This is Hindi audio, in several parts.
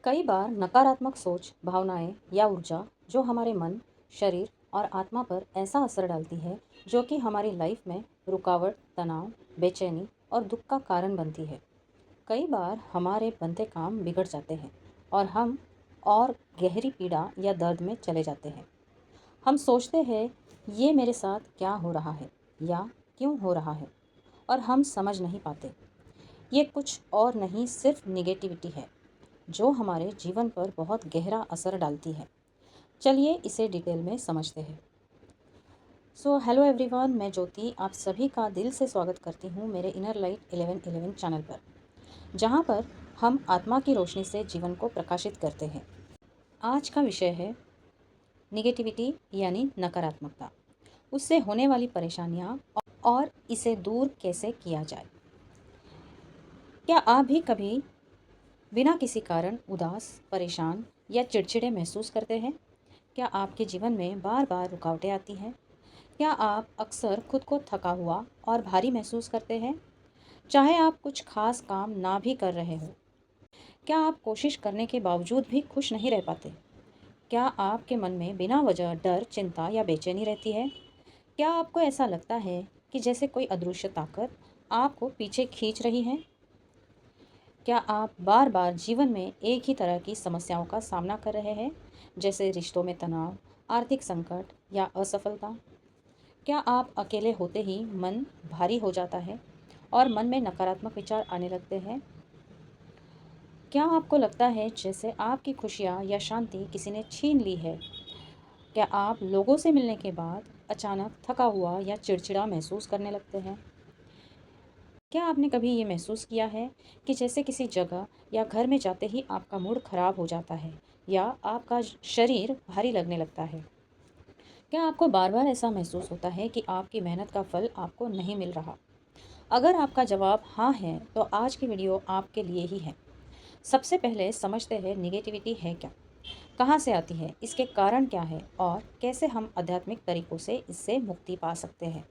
कई बार नकारात्मक सोच, भावनाएं या ऊर्जा जो हमारे मन, शरीर और आत्मा पर ऐसा असर डालती है जो कि हमारी लाइफ में रुकावट, तनाव, बेचैनी और दुख का कारण बनती है। कई बार हमारे बनते काम बिगड़ जाते हैं और हम और गहरी पीड़ा या दर्द में चले जाते हैं। हम सोचते हैं ये मेरे साथ क्या हो रहा है या क्यों हो रहा है, और हम समझ नहीं पाते। ये कुछ और नहीं, सिर्फ निगेटिविटी है जो हमारे जीवन पर बहुत गहरा असर डालती है। चलिए इसे डिटेल में समझते हैं। हेलो एवरीवन, मैं ज्योति आप सभी का दिल से स्वागत करती हूँ मेरे इनर लाइट 1111 चैनल पर, जहाँ पर हम आत्मा की रोशनी से जीवन को प्रकाशित करते हैं। आज का विषय है निगेटिविटी यानी नकारात्मकता, उससे होने वाली परेशानियाँ और इसे दूर कैसे किया जाए। क्या आप भी कभी बिना किसी कारण उदास, परेशान या चिड़चिड़े महसूस करते हैं? क्या आपके जीवन में बार बार रुकावटें आती हैं? क्या आप अक्सर खुद को थका हुआ और भारी महसूस करते हैं, चाहे आप कुछ खास काम ना भी कर रहे हो? क्या आप कोशिश करने के बावजूद भी खुश नहीं रह पाते? क्या आपके मन में बिना वजह डर, चिंता या बेचैनी रहती है? क्या आपको ऐसा लगता है कि जैसे कोई अदृश्य ताकत आपको पीछे खींच रही है? क्या आप बार बार जीवन में एक ही तरह की समस्याओं का सामना कर रहे हैं, जैसे रिश्तों में तनाव, आर्थिक संकट या असफलता? क्या आप अकेले होते ही मन भारी हो जाता है और मन में नकारात्मक विचार आने लगते हैं? क्या आपको लगता है जैसे आपकी खुशियाँ या शांति किसी ने छीन ली है? क्या आप लोगों से मिलने के बाद अचानक थका हुआ या चिड़चिड़ा महसूस करने लगते हैं? क्या आपने कभी ये महसूस किया है कि जैसे किसी जगह या घर में जाते ही आपका मूड खराब हो जाता है या आपका शरीर भारी लगने लगता है? क्या आपको बार बार ऐसा महसूस होता है कि आपकी मेहनत का फल आपको नहीं मिल रहा? अगर आपका जवाब हाँ है, तो आज की वीडियो आपके लिए ही है। सबसे पहले समझते हैं निगेटिविटी है क्या, कहाँ से आती है, इसके कारण क्या है और कैसे हम आध्यात्मिक तरीकों से इससे मुक्ति पा सकते हैं।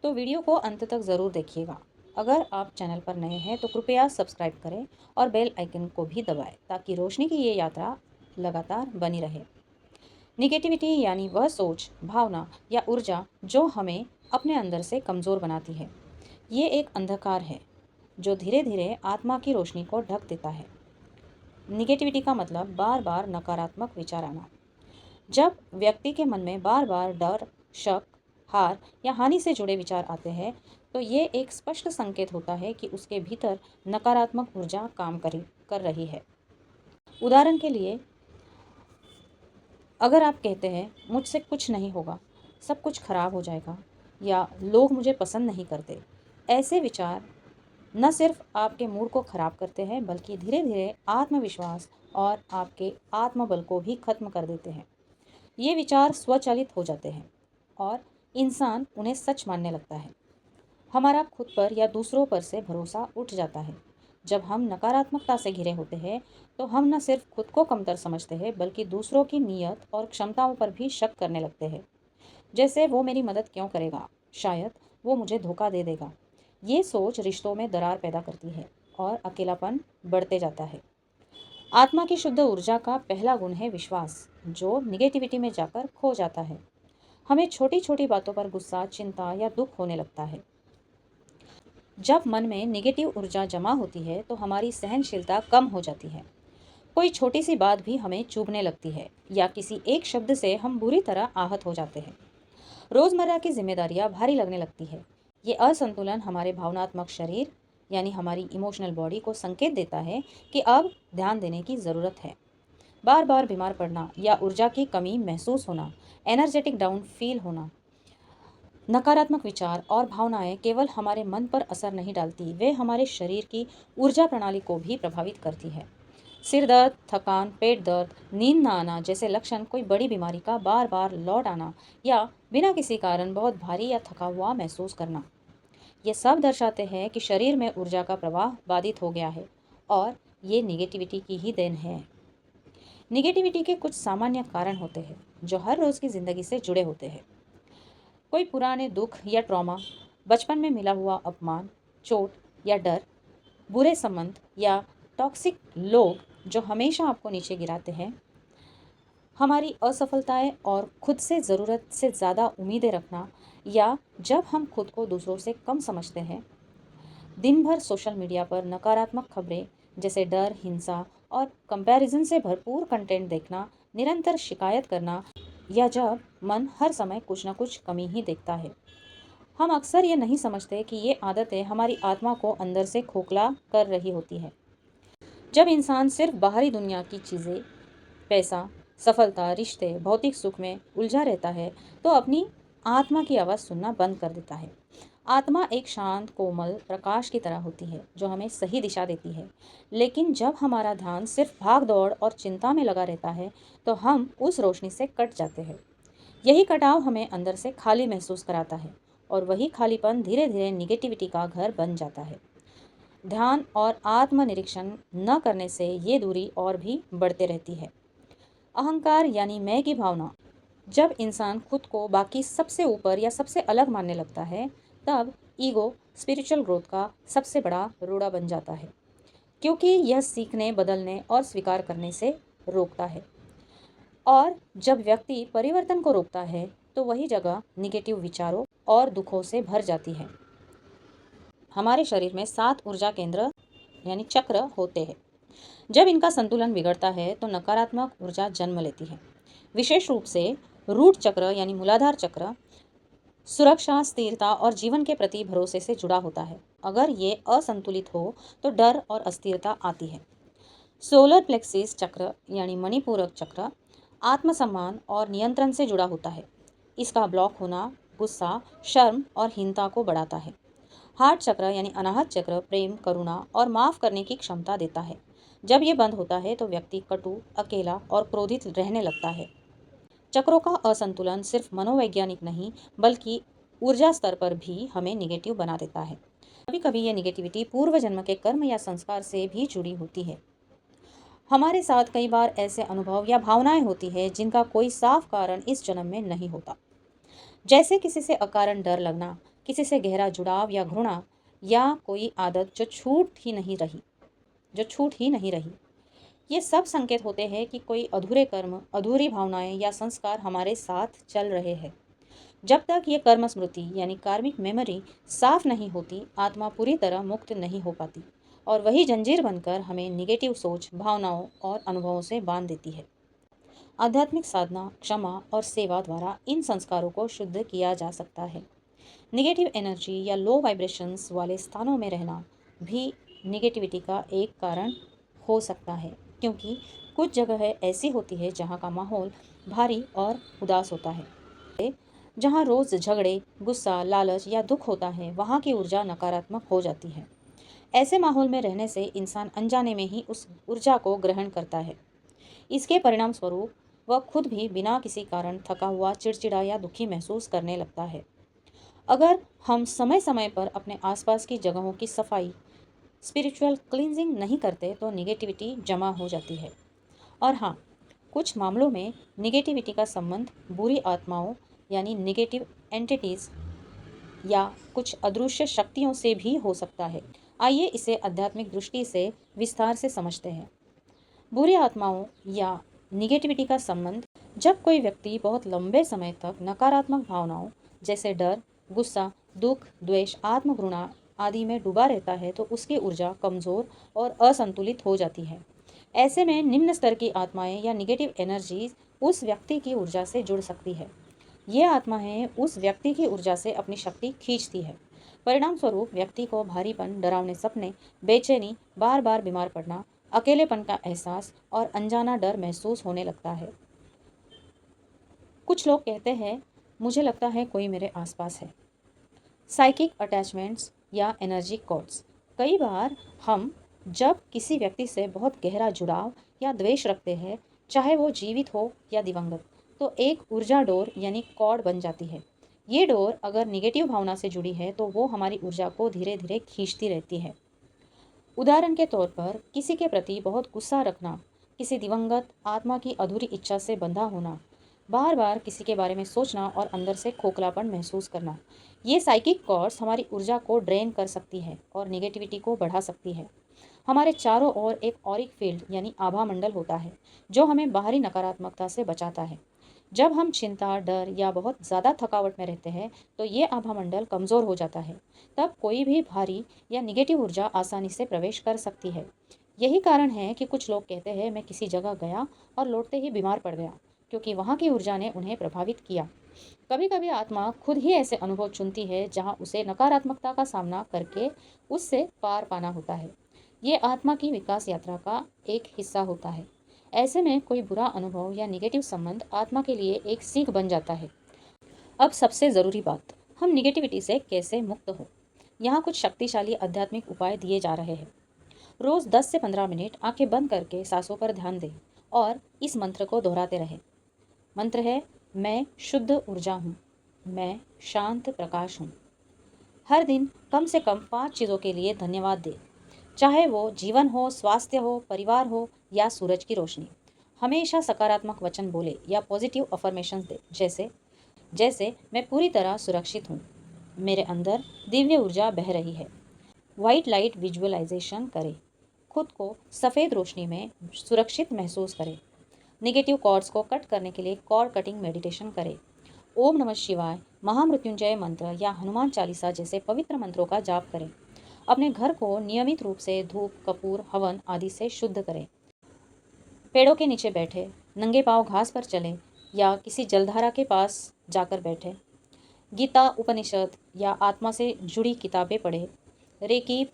तो वीडियो को अंत तक ज़रूर देखिएगा। अगर आप चैनल पर नए हैं तो कृपया सब्सक्राइब करें और बेल आइकन को भी दबाएं ताकि रोशनी की ये यात्रा लगातार बनी रहे। निगेटिविटी यानी वह सोच, भावना या ऊर्जा जो हमें अपने अंदर से कमज़ोर बनाती है। ये एक अंधकार है जो धीरे धीरे आत्मा की रोशनी को ढक देता है। निगेटिविटी का मतलब बार बार नकारात्मक विचार आना। जब व्यक्ति के मन में बार बार डर, शक, हार या हानि से जुड़े विचार आते हैं, तो ये एक स्पष्ट संकेत होता है कि उसके भीतर नकारात्मक ऊर्जा काम कर रही है। उदाहरण के लिए, अगर आप कहते हैं मुझसे कुछ नहीं होगा, सब कुछ खराब हो जाएगा या लोग मुझे पसंद नहीं करते, ऐसे विचार न सिर्फ आपके मूड को खराब करते हैं बल्कि धीरे धीरे आत्मविश्वास और आपके आत्मबल को भी खत्म कर देते हैं। ये विचार स्वचालित हो जाते हैं और इंसान उन्हें सच मानने लगता है। हमारा खुद पर या दूसरों पर से भरोसा उठ जाता है। जब हम नकारात्मकता से घिरे होते हैं तो हम न सिर्फ खुद को कमतर समझते हैं बल्कि दूसरों की नीयत और क्षमताओं पर भी शक करने लगते हैं। जैसे वो मेरी मदद क्यों करेगा, शायद वो मुझे धोखा दे देगा। ये सोच रिश्तों में दरार पैदा करती है और अकेलापन बढ़ते जाता है। आत्मा की शुद्ध ऊर्जा का पहला गुण है विश्वास, जो निगेटिविटी में जाकर खो जाता है। हमें छोटी छोटी बातों पर गुस्सा, चिंता या दुख होने लगता है। जब मन में निगेटिव ऊर्जा जमा होती है तो हमारी सहनशीलता कम हो जाती है। कोई छोटी सी बात भी हमें चुभने लगती है या किसी एक शब्द से हम बुरी तरह आहत हो जाते हैं। रोज़मर्रा की जिम्मेदारियां भारी लगने लगती है। ये असंतुलन हमारे भावनात्मक शरीर यानी हमारी इमोशनल बॉडी को संकेत देता है कि अब ध्यान देने की ज़रूरत है। बार बार बीमार पड़ना या ऊर्जा की कमी महसूस होना, एनर्जेटिक डाउन फील होना, नकारात्मक विचार और भावनाएं केवल हमारे मन पर असर नहीं डालती, वे हमारे शरीर की ऊर्जा प्रणाली को भी प्रभावित करती है। सिर दर्द, थकान, पेट दर्द, नींद न आना जैसे लक्षण कोई बड़ी बीमारी का बार बार लौट आना या बिना किसी कारण बहुत भारी या थका हुआ महसूस करना, ये सब दर्शाते हैं कि शरीर में ऊर्जा का प्रवाह बाधित हो गया है और ये निगेटिविटी की ही देन है। निगेटिविटी के कुछ सामान्य कारण होते हैं जो हर रोज़ की ज़िंदगी से जुड़े होते हैं। कोई पुराने दुख या ट्रॉमा, बचपन में मिला हुआ अपमान, चोट या डर, बुरे संबंध या टॉक्सिक लोग जो हमेशा आपको नीचे गिराते हैं, हमारी असफलताएं और खुद से ज़रूरत से ज़्यादा उम्मीदें रखना, या जब हम खुद को दूसरों से कम समझते हैं, दिन भर सोशल मीडिया पर नकारात्मक खबरें जैसे डर, हिंसा और कंपैरिजन से भरपूर कंटेंट देखना, निरंतर शिकायत करना, या जब मन हर समय कुछ न कुछ कमी ही देखता है। हम अक्सर ये नहीं समझते कि ये आदतें हमारी आत्मा को अंदर से खोखला कर रही होती है। जब इंसान सिर्फ बाहरी दुनिया की चीज़ें, पैसा, सफलता, रिश्ते, भौतिक सुख में उलझा रहता है, तो अपनी आत्मा की आवाज़ सुनना बंद कर देता है। आत्मा एक शांत, कोमल प्रकाश की तरह होती है जो हमें सही दिशा देती है। लेकिन जब हमारा ध्यान सिर्फ भाग दौड़ और चिंता में लगा रहता है, तो हम उस रोशनी से कट जाते हैं। यही कटाव हमें अंदर से खाली महसूस कराता है, और वही खालीपन धीरे धीरे निगेटिविटी का घर बन जाता है। ध्यान और आत्मनिरीक्षण न करने से ये दूरी और भी बढ़ते रहती है। अहंकार यानी मैं की भावना, जब इंसान खुद को बाकी सबसे ऊपर या सबसे अलग मानने लगता है, तब ईगो स्पिरिचुअल ग्रोथ का सबसे बड़ा रोड़ा बन जाता है, क्योंकि यह सीखने, बदलने और स्वीकार करने से रोकता है। और जब व्यक्ति परिवर्तन को रोकता है, तो वही जगह निगेटिव विचारों और दुखों से भर जाती है। हमारे शरीर में 7 ऊर्जा केंद्र यानी चक्र होते हैं। जब इनका संतुलन बिगड़ता है, तो नकारात्मक ऊर्जा जन्म लेती है। विशेष रूप से रूट चक्र यानी मूलाधार चक्र सुरक्षा, स्थिरता और जीवन के प्रति भरोसे से जुड़ा होता है। अगर ये असंतुलित हो, तो डर और अस्थिरता आती है। सोलर प्लेक्सिस चक्र यानी मणिपूरक चक्र आत्मसम्मान और नियंत्रण से जुड़ा होता है। इसका ब्लॉक होना गुस्सा, शर्म और हीनता को बढ़ाता है। हार्ट चक्र यानी अनाहत चक्र प्रेम, करुणा और माफ करने की क्षमता देता है। जब ये बंद होता है, तो व्यक्ति कटु, अकेला और क्रोधित रहने लगता है। चक्रों का असंतुलन सिर्फ मनोवैज्ञानिक नहीं, बल्कि ऊर्जा स्तर पर भी हमें निगेटिव बना देता है। कभी कभी ये निगेटिविटी पूर्व जन्म के कर्म या संस्कार से भी जुड़ी होती है। हमारे साथ कई बार ऐसे अनुभव या भावनाएं होती है जिनका कोई साफ कारण इस जन्म में नहीं होता। जैसे किसी से अकारण डर लगना, किसी से गहरा जुड़ाव या घृणा, या कोई आदत जो छूट ही नहीं रही। ये सब संकेत होते हैं कि कोई अधूरे कर्म, अधूरी भावनाएं या संस्कार हमारे साथ चल रहे हैं। जब तक ये कर्म स्मृति यानी कार्मिक मेमोरी साफ नहीं होती, आत्मा पूरी तरह मुक्त नहीं हो पाती, और वही जंजीर बनकर हमें निगेटिव सोच, भावनाओं और अनुभवों से बांध देती है। आध्यात्मिक साधना, क्षमा और सेवा द्वारा इन संस्कारों को शुद्ध किया जा सकता है। निगेटिव एनर्जी या लो वाइब्रेशंस वाले स्थानों में रहना भी निगेटिविटी का एक कारण हो सकता है, क्योंकि कुछ जगह ऐसी होती है जहाँ का माहौल भारी और उदास होता है। जहाँ रोज़ झगड़े, गुस्सा, लालच या दुख होता है, वहाँ की ऊर्जा नकारात्मक हो जाती है। ऐसे माहौल में रहने से इंसान अनजाने में ही उस ऊर्जा को ग्रहण करता है। इसके परिणाम स्वरूप वह खुद भी बिना किसी कारण थका हुआ, चिड़चिड़ा या दुखी महसूस करने लगता है। अगर हम समय समय पर अपने आसपास की जगहों की सफाई, स्पिरिचुअल क्लींजिंग नहीं करते, तो निगेटिविटी जमा हो जाती है। और हाँ, कुछ मामलों में निगेटिविटी का संबंध बुरी आत्माओं यानी निगेटिव एंटिटीज़ या कुछ अदृश्य शक्तियों से भी हो सकता है। आइए इसे आध्यात्मिक दृष्टि से विस्तार से समझते हैं। बुरी आत्माओं या निगेटिविटी का संबंध, जब कोई व्यक्ति बहुत लंबे समय तक नकारात्मक भावनाओं जैसे डर, गुस्सा, दुख, द्वेष, आत्मघृणा आदि में डूबा रहता है, तो उसकी ऊर्जा कमज़ोर और असंतुलित हो जाती है। ऐसे में निम्न स्तर की आत्माएं या निगेटिव एनर्जीज उस व्यक्ति की ऊर्जा से जुड़ सकती है। ये आत्माएं उस व्यक्ति की ऊर्जा से अपनी शक्ति खींचती है। परिणाम स्वरूप व्यक्ति को भारीपन, डरावने सपने, बेचैनी, बार बार बीमार पड़ना, अकेलेपन का एहसास और अनजाना डर महसूस होने लगता है। कुछ लोग कहते हैं, मुझे लगता है कोई मेरे आसपास है। साइकिक अटैचमेंट्स या एनर्जी कॉर्ड्स, कई बार हम जब किसी व्यक्ति से बहुत गहरा जुड़ाव या द्वेष रखते हैं, चाहे वो जीवित हो या दिवंगत, तो एक ऊर्जा डोर यानी कॉर्ड बन जाती है। ये डोर अगर निगेटिव भावना से जुड़ी है, तो वो हमारी ऊर्जा को धीरे धीरे खींचती रहती है। उदाहरण के तौर पर, किसी के प्रति बहुत गुस्सा रखना, किसी दिवंगत आत्मा की अधूरी इच्छा से बंधा होना, बार बार किसी के बारे में सोचना और अंदर से खोखलापन महसूस करना। ये साइकिक कॉर्ड्स हमारी ऊर्जा को ड्रेन कर सकती है और निगेटिविटी को बढ़ा सकती है। हमारे चारों ओर एक ऑरिक फील्ड यानी आभा मंडल होता है जो हमें बाहरी नकारात्मकता से बचाता है। जब हम चिंता, डर या बहुत ज़्यादा थकावट में रहते हैं तो ये आभा मंडल कमज़ोर हो जाता है। तब कोई भी भारी या निगेटिव ऊर्जा आसानी से प्रवेश कर सकती है। यही कारण है कि कुछ लोग कहते हैं, मैं किसी जगह गया और लौटते ही बीमार पड़ गया, क्योंकि वहाँ की ऊर्जा ने उन्हें प्रभावित किया। कभी कभी आत्मा खुद ही ऐसे अनुभव चुनती है जहाँ उसे नकारात्मकता का सामना करके उससे पार पाना होता है। ये आत्मा की विकास यात्रा का एक हिस्सा होता है। ऐसे में कोई बुरा अनुभव या निगेटिव संबंध आत्मा के लिए एक सीख बन जाता है। अब सबसे ज़रूरी बात, हम निगेटिविटी से कैसे मुक्त हो। यहाँ कुछ शक्तिशाली आध्यात्मिक उपाय दिए जा रहे हैं। रोज़ 10 से 15 मिनट आंखें बंद करके सांसों पर ध्यान दें और इस मंत्र को दोहराते रहें। मंत्र है, मैं शुद्ध ऊर्जा हूँ, मैं शांत प्रकाश हूँ। हर दिन कम से कम 5 चीज़ों के लिए धन्यवाद दें, चाहे वो जीवन हो, स्वास्थ्य हो, परिवार हो या सूरज की रोशनी। हमेशा सकारात्मक वचन बोले या पॉजिटिव अफर्मेशंस दे, जैसे जैसे मैं पूरी तरह सुरक्षित हूँ, मेरे अंदर दिव्य ऊर्जा बह रही है। वाइट लाइट विजुअलाइजेशन करें, खुद को सफ़ेद रोशनी में सुरक्षित महसूस करें। नेगेटिव कॉर्ड्स को कट करने के लिए कॉर्ड कटिंग मेडिटेशन करें। ओम नमः शिवाय, महामृत्युंजय मंत्र या हनुमान चालीसा जैसे पवित्र मंत्रों का जाप करें। अपने घर को नियमित रूप से धूप, कपूर, हवन आदि से शुद्ध करें। पेड़ों के नीचे बैठे, नंगे पांव घास पर चलें या किसी जलधारा के पास जाकर बैठे। गीता, उपनिषद या आत्मा से जुड़ी किताबें पढ़े। रेकी,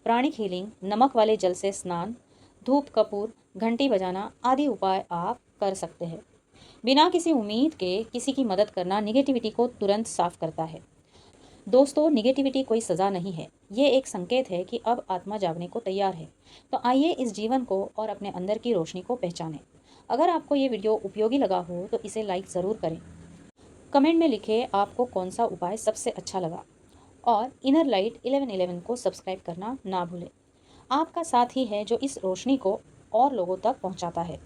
प्राणिक हीलिंग, नमक वाले जल से स्नान, धूप, कपूर, घंटी बजाना आदि उपाय आप कर सकते हैं। बिना किसी उम्मीद के किसी की मदद करना निगेटिविटी को तुरंत साफ करता है। दोस्तों, निगेटिविटी कोई सज़ा नहीं है, ये एक संकेत है कि अब आत्मा जागने को तैयार है। तो आइए इस जीवन को और अपने अंदर की रोशनी को पहचानें। अगर आपको ये वीडियो उपयोगी लगा हो तो इसे लाइक ज़रूर करें। कमेंट में लिखें आपको कौन सा उपाय सबसे अच्छा लगा, और इनर लाइट 1111 को सब्सक्राइब करना ना भूलें। आपका साथ ही है जो इस रोशनी को और लोगों तक पहुंचाता है।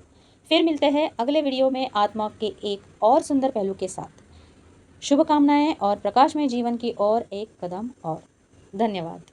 फिर मिलते हैं अगले वीडियो में आत्मा के एक और सुंदर पहलू के साथ। शुभकामनाएं और प्रकाशमय जीवन की ओर एक कदम और। धन्यवाद।